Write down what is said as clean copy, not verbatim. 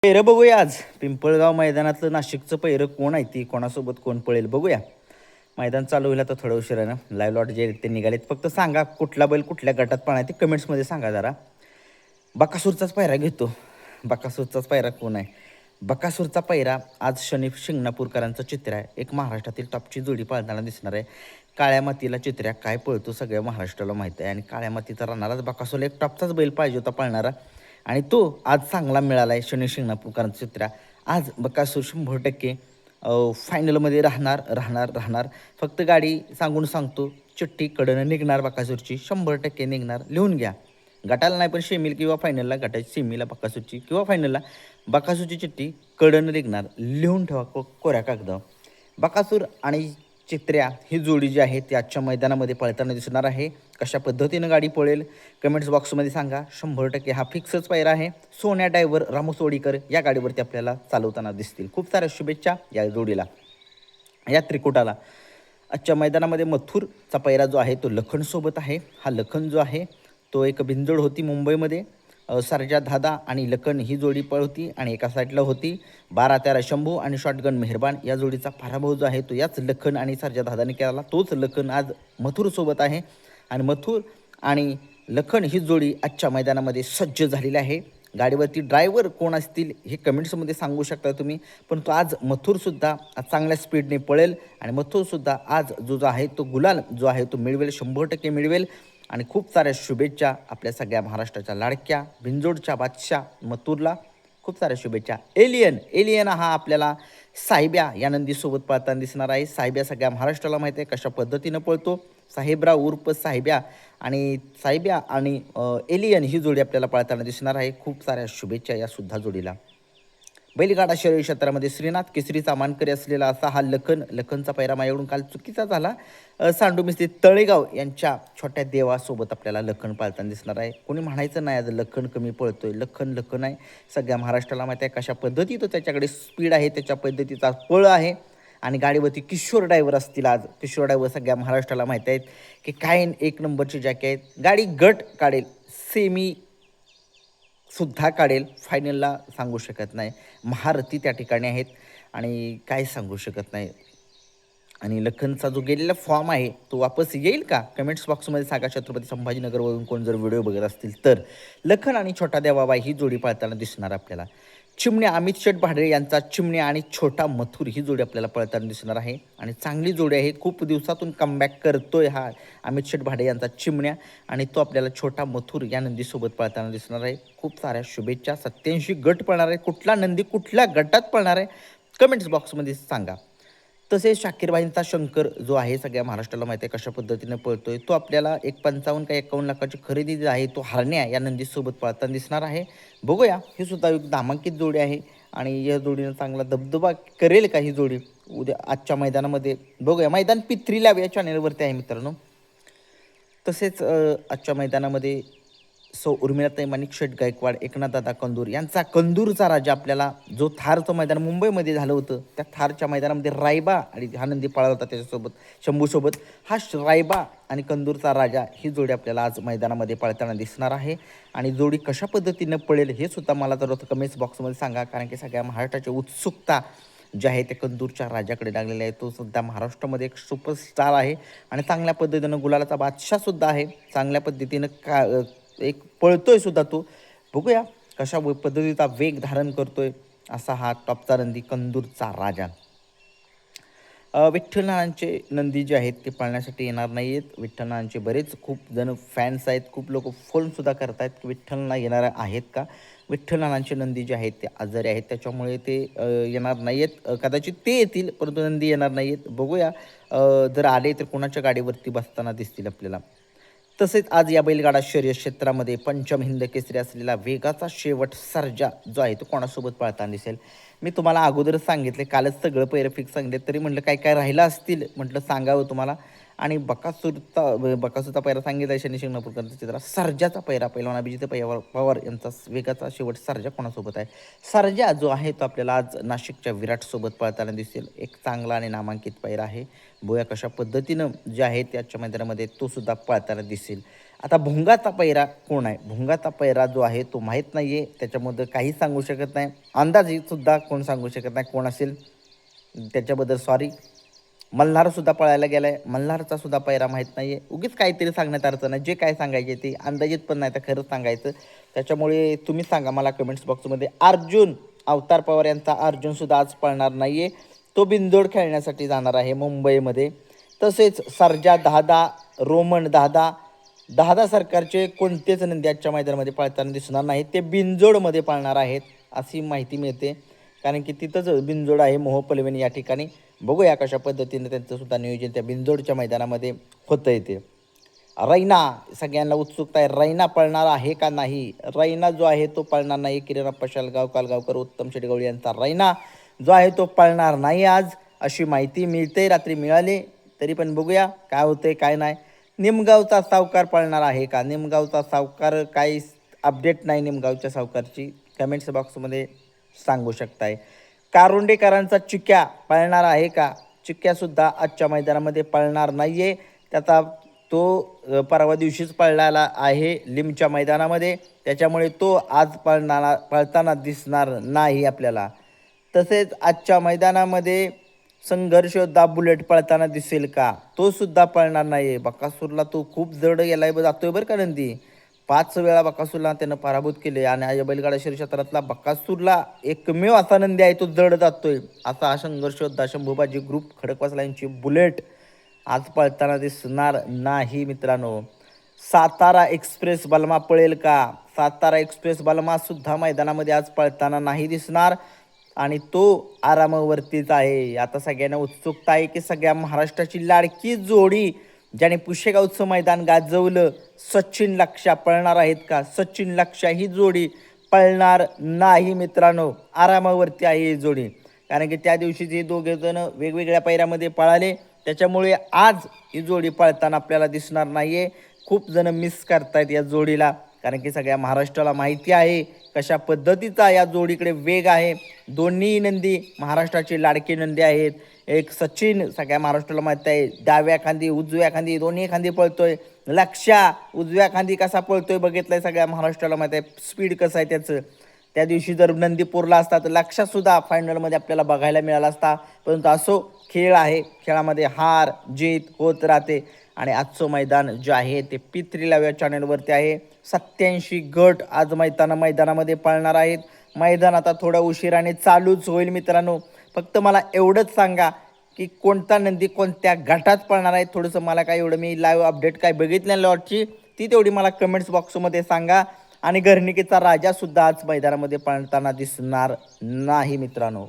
पैरं बघूया आज पिंपळगाव मैदानातलं नाशिकचं पैरं कोण आहे ती कोणासोबत कोण पळेल बघूया. मैदान चालू होईल आता थोडं उशिरानं. लाईव्ह लॉट जे ते निघालेत. फक्त सांगा कुठला बैल कुठल्या गटात पळणार ते कमेंट्समध्ये सांगा जरा. बकासूरचाच पायरा घेतो. बकासूरचाच पायरा कोण आहे? बकासूरचा पायरा आज शनी शिंगणापूरकरांचं चित्र आहे. एक महाराष्ट्रातील टॉपची जोडी पाळताना दिसणार आहे. काळ्या मातीला चित्र्या काय पळतो सगळ्या महाराष्ट्राला माहीत आहे आणि काळ्या मातीचा राहणाराच बकासूरला एक टॉपचाच बैल पाहिजे होता पाळणारा आणि तो आज चांगला मिळाला आहे शनी शिंगणापूरकरांचा चित्र्या. आज बकासूर 100% फायनलमध्ये राहणार. फक्त गाडी सांगून सांगतो चिठ्ठी कडनं निघणार बकासूरची 100% निघणार. लिहून घ्या. गटाला नाही पण सेमीला किंवा फायनलला गटाची सेमीला बकासूरची किंवा फायनलला बकासूरची चिठ्ठी कडनं निघणार. लिहून ठेवा कोऱ्या कागदावर. बकासूर आणि चित्र्या ही जोडी जी आहे ती आजच्या मैदानामध्ये पळताना दिसणार आहे. कशा पद्धतीनं गाडी पळेल कमेंट्स बॉक्समध्ये सांगा. 100% हा फिक्सच पायरा आहे. सोन्या ड्रायव्हर रामू सोडीकर या गाडीवरती आपल्याला चालवताना दिसतील. खूप साऱ्या शुभेच्छा या जोडीला या त्रिकुटाला. आजच्या मैदानामध्ये मथुरचा पैरा जो आहे तो लखनसोबत आहे. हा लखन जो आहे तो एक बिनजोड होती मुंबईमध्ये. सरजा दादा आणि लखन ही जोडी पळवती आणि एका साईडला होती 12-13 शंभू आणि शॉटगन मेहरबान. या जोडीचा पराभव जो आहे तो याच लखन आणि सरजा दादाने केला. तोच लखन आज मथुरसोबत आहे आणि मथुर आणि लखन ही जोडी आजच्या मैदानामध्ये सज्ज झालेली आहे. गाडीवरती ड्रायव्हर कोण असतील हे कमेंट्समध्ये सांगू शकता तुम्ही. पण तो आज मथुरसुद्धा चांगल्या स्पीडने पळेल आणि मथुरसुद्धा आज जो आहे तो गुलाल जो आहे तो मिळवेल 100% मिळवेल. आणि खूप साऱ्या शुभेच्छा आपल्या सगळ्या महाराष्ट्राच्या लाडक्या बिंजोडच्या बादशाह मथुरला. खूप साऱ्या शुभेच्छा. एलियन हा आपल्याला साहेब्या या नंदीसोबत पळताना दिसणार आहे. साहेब्या सगळ्या महाराष्ट्राला माहिती आहे कशा पद्धतीनं पळतो. साहेबराव उर्फ साहेब्या आणि एलियन ही जोडी आपल्याला पळताना दिसणार आहे. खूप साऱ्या शुभेच्छा या सुद्धा जोडीला. बैलगाडा शर्यत क्षेत्रामध्ये श्रीनाथ केसरीचा मानकरी असलेला असा हा लखनचा पैरा माझ्याकडून काल चुकीचा झाला. सांडू मिस्त्री तळेगाव यांच्या छोट्या देवासोबत आपल्याला लखन पाळताना दिसणार आहे. कोणी म्हणायचं नाही आज लखन कमी पळतोय. लखन आहे. सगळ्या महाराष्ट्राला माहिती आहे कशा पद्धती तो त्याच्याकडे स्पीड आहे त्याच्या पद्धतीचा पळ आहे. आणि गाडीवरती किशोर ड्रायव्हर असतील आज. किशोर ड्रायव्हर सगळ्या महाराष्ट्राला माहिती आहेत की काय एक नंबरची जॅके आहेत. गाडी गट काढेल सेमी सुद्धा काढेल. फायनलला सांगू शकत नाही. महारथी त्या ठिकाणी आहेत आणि काय सांगू शकत नाही. आणि लखनचा जो गेलेला फॉर्म आहे तो वापस येईल का कमेंट्स बॉक्समध्ये सांगा. छत्रपती संभाजीनगरवरून कोण जर व्हिडिओ बघत असतील तर लखन आणि छोटा देवाबाई ही जोडी पळताना दिसणार आपल्याला. चिमण्या अमित शेठ भाडे यांचा चिमण्या आणि छोटा मथुर ही जोडी आपल्याला पळताना दिसणार आहे आणि चांगली जोडी आहे. खूप दिवसातून कमबॅक करतोय हा अमित शेठ भाडे यांचा चिमण्या आणि तो आपल्याला छोटा मथुर या नंदीसोबत पळताना दिसणार आहे. खूप साऱ्या शुभेच्छा. 87 गट पळणार आहे. कुठला नंदी कुठल्या गटात पळणार आहे कमेंट्स बॉक्समध्ये सांगा. तसेच शाकीरबाईंचा शंकर जो आहे सगळ्या महाराष्ट्राला माहिती आहे कशा पद्धतीने पळतोय. तो आपल्याला एक 55 का 51 लाखाची खरेदी जी आहे तो हरण्या या नंदीसोबत पळताना दिसणार आहे. बघूया ही सुद्धा एक नामांकित जोडी आहे आणि या जोडीनं चांगला दबदबा करेल का ही जोडी उद्या आजच्या मैदानामध्ये बघूया. मैदान पित्री लाव या चॅनेलवरती आहे मित्रांनो. तसेच आजच्या मैदानामध्ये उर्मिलाताई माणिक शेठ गायकवाड एकनाथदादा कंदूर यांचा कंदूरचा राजा आपल्याला जो थारचं मैदान मुंबईमध्ये झालं होतं त्या थारच्या मैदानामध्ये रायबा आणि हा नंदी पळाला होता त्याच्यासोबत शंभूसोबत. हा रायबा आणि कंदूरचा राजा ही जोडी आपल्याला आज मैदानामध्ये पळताना दिसणार आहे. आणि जोडी कशा पद्धतीनं पळेल हे सुद्धा मला तर कमेंट्स बॉक्समध्ये सांगा. कारण की सगळ्या महाराष्ट्राची उत्सुकता जे आहे ते कंदूरच्या राजाकडे लागलेले आहे. तो सुद्धा महाराष्ट्रामध्ये एक सुपरस्टार आहे आणि चांगल्या पद्धतीनं गुलालाचा बादशाहसुद्धा आहे. चांगल्या पद्धतीनं एक पळतोय सुद्धा तो. बघूया कशा पद्धतीचा वेग धारण करतोय असा हा टॉपचा नंदी कंदूरचा राजा. विठ्ठलनाथांचे नंदी जे आहेत ते पाळण्यासाठी येणार नाही आहेत. विठ्ठलनाथांचे बरेच खूप जण फॅन्स आहेत. खूप लोक फोनसुद्धा करत आहेत की विठ्ठलनाथ येणार आहेत का. विठ्ठलनाथांचे नंदी जे आहेत ते आजारी आहेत त्याच्यामुळे ते येणार नाही आहेत. कदाचित ते येतील परंतु नंदी येणार नाही आहेत. बघूया जर आले तर कोणाच्या गाडीवरती बसताना दिसतील आपल्याला. तसेच आज या बैलगाडा शर्यत क्षेत्रामध्ये पंचम हिंद केसरी असलेला वेगाचा शेवट सर्जा जो आहे तो कोणासोबत पळताना दिसेल. मी तुम्हाला अगोदरच सांगितले कालच सगळं पैरं फिक्स सांगितले तरी म्हटलं काय काय राहिलं असतील म्हटलं सांगावं तुम्हाला. आणि बकासूरचा पैरा सांगितला शनी शिंगणापूरकरांचा चित्रा. सर्जाचा पैरा पैलवान अभिजित पवार यांचा वेगाचा शेवट सर्जा कोणासोबत आहे. सर्जा जो आहे तो आपल्याला आज नाशिकच्या विराटसोबत पळताना दिसेल. एक चांगला आणि नामांकित पैरा आहे. बघूया कशा पद्धतीनं जे आहे त्याच्या मैदानामध्ये तो सुद्धा पळताना दिसेल. आता भुंगाचा पैरा कोण आहे? भुंगाचा पैरा जो आहे तो माहीत नाही आहे, त्याच्यामध्ये काही सांगू शकत नाही. अंदाजेसुद्धा कोण सांगू शकत नाही कोण असेल, त्याच्याबद्दल सॉरी. मल्हारसुद्धा पळायला गेला आहे, मल्हारचा सुद्धा पैरा माहीत नाही आहे. उगीच काहीतरी सांगण्यात अर्थ नाही, जे काय सांगायचे ते अंदाजित पण नाही तर खरंच सांगायचं. त्याच्यामुळे तुम्ही सांगा मला कमेंट्स बॉक्समध्ये. अर्जुन अवतार पवार यांचा अर्जुनसुद्धा आज पळणार नाही आहे, तो बिनजोड खेळण्यासाठी जाणार आहे मुंबईमध्ये. तसेच सर्जा 10-10, रोमन 10-10, 10-10 सरकारचे कोणतेच नंदी आजच्या मैदानामध्ये पळताना दिसणार नाही, ते बिनजोडमध्ये पळणार आहेत अशी माहिती मिळते. कारण की तिथंच बिनजोड आहे मोह पलवेन या ठिकाणी. बघूया कशा पद्धतीने त्यांचंसुद्धा नियोजन त्या बिनजोडच्या मैदानामध्ये होतं येते. रैना सगळ्यांना उत्सुकता आहे, रैना पळणार आहे का नाही? रैना जो आहे तो पळणार नाही. किरणप्पा शालगाव कालगावकर उत्तम शेटगवळी यांचा रैना जो आहे तो पळणार नाही आज, अशी माहिती मिळते, रात्री मिळाली. तरी पण बघूया काय होतंय काय नाही. निमगावचा सावकार पळणार आहे का? निमगावचा सावकार काही अपडेट नाही निमगावच्या सावकारची, कमेंट्स बॉक्समध्ये सांगू शकताय. कारुंडेकरांचा चिक्या पळणार आहे का? चिक्यासुद्धा आजच्या मैदानामध्ये पळणार नाही आहे. त्याचा तो परवा दिवशीच पळलेला आहे लिमच्या मैदानामध्ये, त्याच्यामुळे तो आज पळताना दिसणार नाही आपल्याला. तसेच आजच्या मैदानामध्ये संघर्ष योद्धा बुलेट पळताना दिसेल का? तो सुद्धा पळणार नाही आहे. बकासूरला तो खूप जड गेलाय जातोय बरं का नंदी. 5 वेळा बकासूरला त्यानं पराभूत केले आणि या बैलगाडा क्षेत्रातला बकासूरला एकमेव असा नंदी आहे तो जड जातोय. असा हा संघर्ष योद्धा शंभूबाजी ग्रुप खडकवासला यांची बुलेट आज पळताना दिसणार नाही मित्रांनो. सातारा एक्सप्रेस बलमा पळेल का? सातारा एक्सप्रेस बलमा सुद्धा मैदानामध्ये आज पळताना नाही दिसणार आणि तो आरामावरतीच आहे. आता सगळ्यांना उत्सुकता आहे की सगळ्या महाराष्ट्राची लाडकी जोडी ज्याने पुशेगावचं मैदान गाजवलं, सचिन लक्षा पळणार आहेत का? सचिन लक्षा ही जोडी पळणार नाही मित्रांनो, आरामावरती आहे ही जोडी. कारण की त्या दिवशी जे दोघे जण वेगवेगळ्या पैऱ्यामध्ये पळाले, त्याच्यामुळे आज ही जोडी पळताना आपल्याला दिसणार नाही आहे. खूप जण मिस करतायत या जोडीला, कारण की सगळ्या महाराष्ट्राला माहिती आहे कशा पद्धतीचा या जोडीकडे वेग आहे. दोन्ही नंदी महाराष्ट्राचे लाडके नंदी आहेत. एक सचिन सगळ्या महाराष्ट्राला माहिती आहे, डाव्या खांदी उजव्या खांदी दोन्ही खांदी पळतोय. लक्षा उजव्या खांदी कसा पळतोय बघितलंय सगळ्या महाराष्ट्राला माहिती आहे, स्पीड कसं आहे त्याचं. त्या दिवशी जर नंदीपूरला असता तर लक्षासुद्धा फायनलमध्ये आपल्याला बघायला मिळाला असता. परंतु असो, खेळ आहे, खेळामध्ये हार जीत होत राहते. आणि आजचं मैदान जे आहे ते P3 या चॅनलवरती आहे. 87 गट आज मैदानामध्ये पळणार आहेत. मैदान आता थोडा उशिराने चालूच होईल मित्रांनो. फक्त मला एवढंच सांगा की कोणता नंदी कोणत्या गटात पळणार आहे. थोडंसं मला काय एवढं मी लाईव्ह अपडेट काय बघितल्या लॉटची ती तेवढी मला कमेंट्स बॉक्समध्ये सांगा. आणि घरणिकेचा राजासुद्धा आज मैदानामध्ये पळताना दिसणार नाही मित्रांनो.